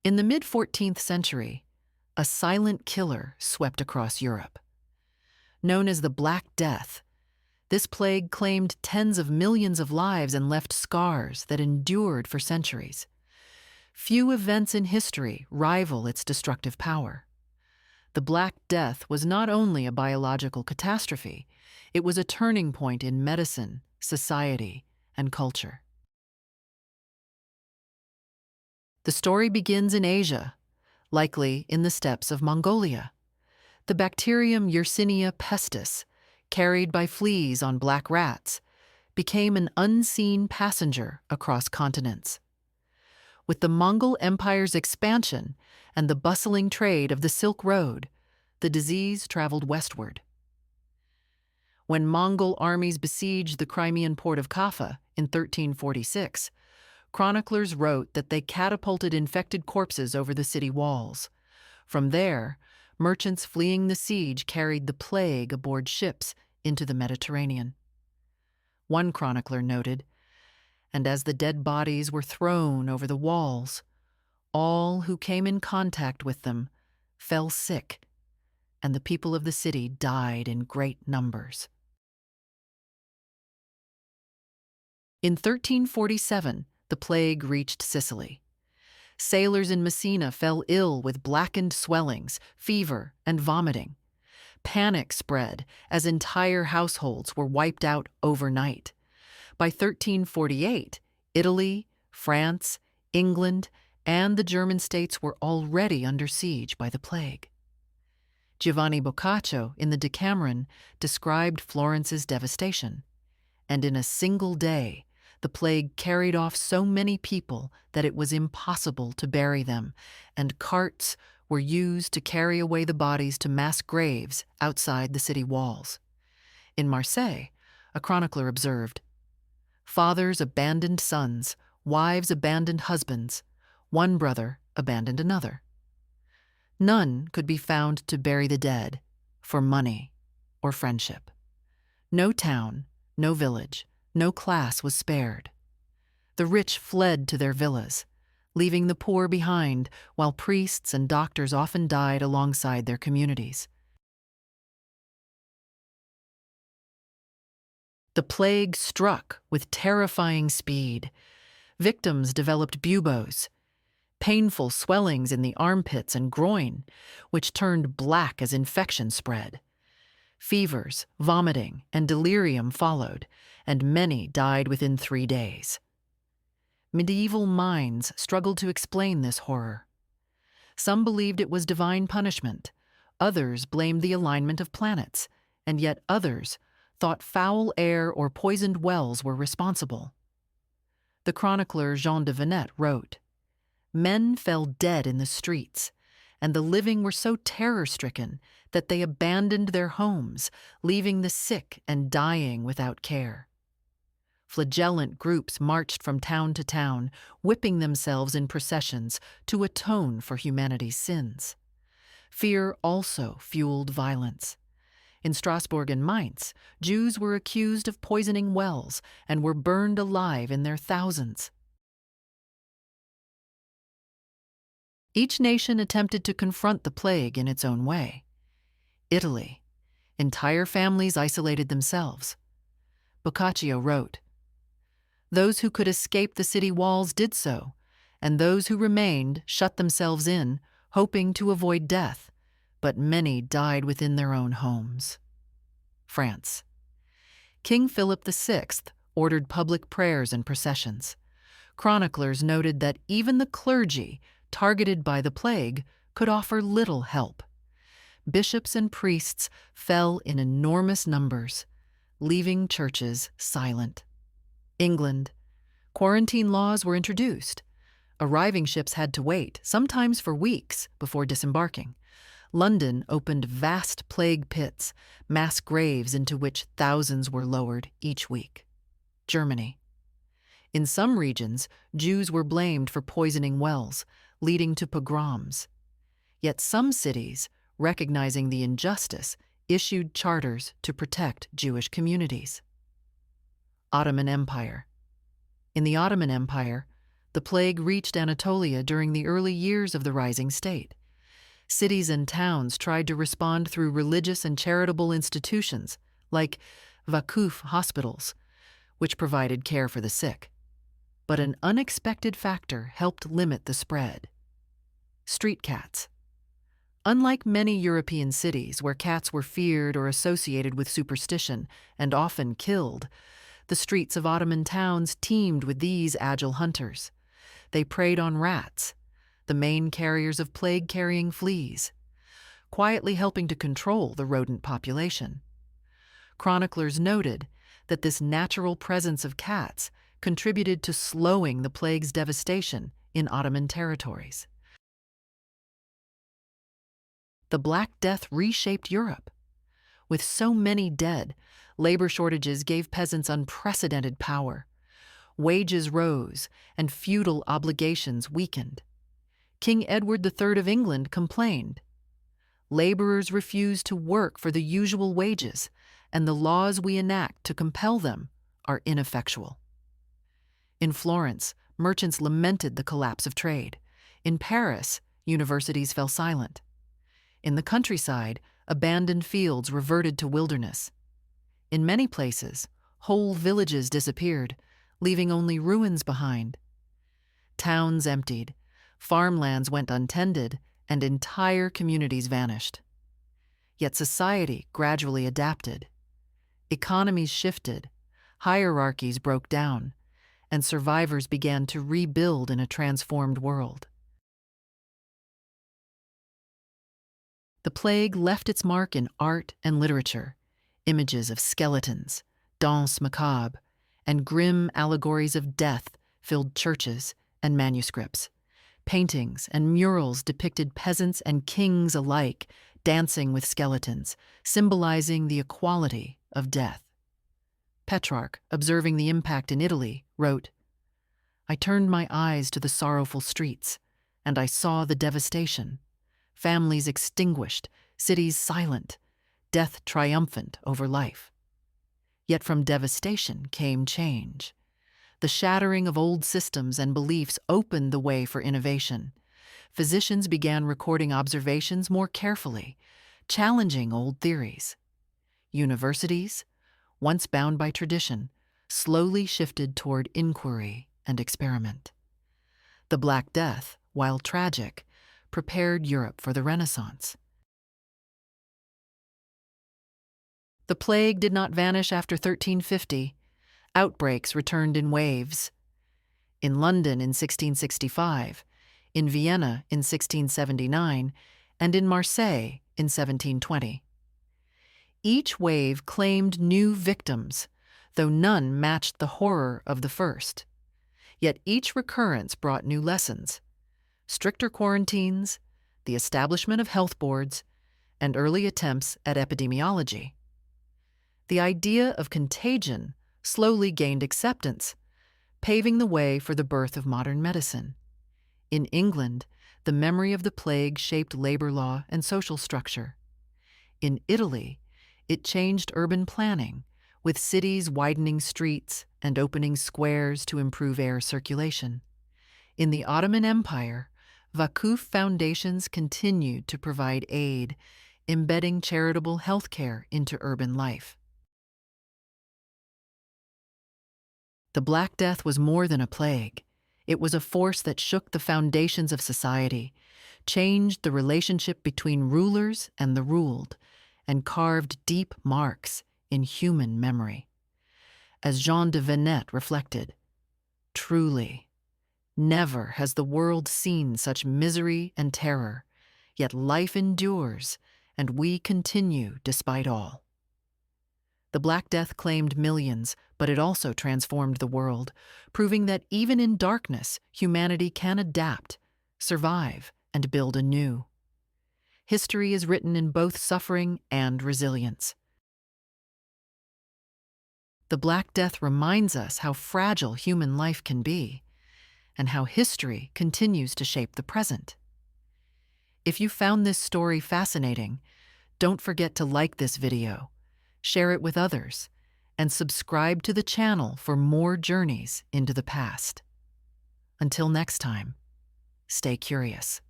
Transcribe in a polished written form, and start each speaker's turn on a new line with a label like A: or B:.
A: In the mid-14th century, a silent killer swept across Europe. Known as the Black Death, this plague claimed tens of millions of lives and left scars that endured for centuries. Few events in history rival its destructive power. The Black Death was not only a biological catastrophe, it was a turning point in medicine, society, and culture. The story begins in Asia, likely in the steppes of Mongolia. The bacterium Yersinia pestis, carried by fleas on black rats, became an unseen passenger across continents. With the Mongol Empire's expansion and the bustling trade of the Silk Road, the disease traveled westward. When Mongol armies besieged the Crimean port of Kaffa in 1346, chroniclers wrote that they catapulted infected corpses over the city walls. From there, merchants fleeing the siege carried the plague aboard ships into the Mediterranean. One chronicler noted, "And as the dead bodies were thrown over the walls, all who came in contact with them fell sick, and the people of the city died in great numbers." In 1347, the plague reached Sicily. Sailors in Messina fell ill with blackened swellings, fever, and vomiting. Panic spread as entire households were wiped out overnight. By 1348, Italy, France, England, and the German states were already under siege by the plague. Giovanni Boccaccio in the Decameron described Florence's devastation, and in a single day, the plague carried off so many people that it was impossible to bury them, and carts were used to carry away the bodies to mass graves outside the city walls. In Marseille, a chronicler observed, "Fathers abandoned sons, wives abandoned husbands, one brother abandoned another. None could be found to bury the dead for money or friendship. No town, no village, no class was spared. The rich fled to their villas, leaving the poor behind, while priests and doctors often died alongside their communities." The plague struck with terrifying speed. Victims developed buboes, painful swellings in the armpits and groin, which turned black as infection spread. Fevers, vomiting, and delirium followed, and many died within 3 days. Medieval minds struggled to explain this horror. Some believed it was divine punishment, others blamed the alignment of planets, and yet others thought foul air or poisoned wells were responsible. The chronicler Jean de Venette wrote, "Men fell dead in the streets, and the living were so terror-stricken that they abandoned their homes, leaving the sick and dying without care. Flagellant groups marched from town to town, whipping themselves in processions to atone for humanity's sins. Fear also fueled violence. In Strasbourg and Mainz, Jews were accused of poisoning wells and were burned alive in their thousands." Each nation attempted to confront the plague in its own way. Italy, entire families isolated themselves. Boccaccio wrote, "Those who could escape the city walls did so, and those who remained shut themselves in, hoping to avoid death, but many died within their own homes." France. King Philip VI ordered public prayers and processions. Chroniclers noted that even the clergy, targeted by the plague, could offer little help. Bishops and priests fell in enormous numbers, leaving churches silent. England. Quarantine laws were introduced. Arriving ships had to wait, sometimes for weeks, before disembarking. London opened vast plague pits, mass graves into which thousands were lowered each week. Germany. In some regions, Jews were blamed for poisoning wells, leading to pogroms. Yet some cities, recognizing the injustice, issued charters to protect Jewish communities. Ottoman Empire. In the Ottoman Empire, The plague reached Anatolia during the early years of the rising state. Cities and towns tried to respond through religious and charitable institutions, like vakuf hospitals, which provided care for the sick. But an unexpected factor helped limit the spread: street cats. Unlike many European cities where cats were feared or associated with superstition and often killed, the streets of Ottoman towns teemed with these agile hunters. They preyed on rats, the main carriers of plague-carrying fleas, quietly helping to control the rodent population. Chroniclers noted that this natural presence of cats contributed to slowing the plague's devastation in Ottoman territories. The Black Death reshaped Europe. With so many dead, labor shortages gave peasants unprecedented power. Wages rose, and feudal obligations weakened. King Edward III of England complained. Laborers refuse to work for the usual wages, and the laws we enact to compel them are ineffectual. In Florence, merchants lamented the collapse of trade. In Paris, universities fell silent. In the countryside, abandoned fields reverted to wilderness. In many places, whole villages disappeared, leaving only ruins behind. Towns emptied, farmlands went untended, and entire communities vanished. Yet society gradually adapted. Economies shifted, hierarchies broke down, and survivors began to rebuild in a transformed world. The plague left its mark in art and literature. Images of skeletons, danse macabre, and grim allegories of death filled churches and manuscripts. Paintings and murals depicted peasants and kings alike dancing with skeletons, symbolizing the equality of death. Petrarch, observing the impact in Italy, wrote, "I turned my eyes to the sorrowful streets, and I saw the devastation. Families extinguished, cities silent, death triumphant over life." Yet from devastation came change. The shattering of old systems and beliefs opened the way for innovation. Physicians began recording observations more carefully, challenging old theories. Universities, once bound by tradition, slowly shifted toward inquiry and experiment. The Black Death, while tragic, prepared Europe for the Renaissance. The plague did not vanish after 1350. Outbreaks returned in waves. In London in 1665, in Vienna in 1679, and in Marseille in 1720. Each wave claimed new victims, though none matched the horror of the first. Yet each recurrence brought new lessons: stricter quarantines, the establishment of health boards, and early attempts at epidemiology. The idea of contagion slowly gained acceptance, paving the way for the birth of modern medicine. In England, the memory of the plague shaped labor law and social structure. In Italy, it changed urban planning, with cities widening streets and opening squares to improve air circulation. In the Ottoman Empire, vakuf foundations continued to provide aid, embedding charitable healthcare into urban life. The Black Death was more than a plague. It was a force that shook the foundations of society, changed the relationship between rulers and the ruled, and carved deep marks in human memory. As Jean de Venette reflected, "Truly, never has the world seen such misery and terror, yet life endures, and we continue despite all." The Black Death claimed millions, but it also transformed the world, proving that even in darkness, humanity can adapt, survive, and build anew. History is written in both suffering and resilience. The Black Death reminds us how fragile human life can be, and how history continues to shape the present. If you found this story fascinating, don't forget to like this video, share it with others, and subscribe to the channel for more journeys into the past. Until next time, stay curious.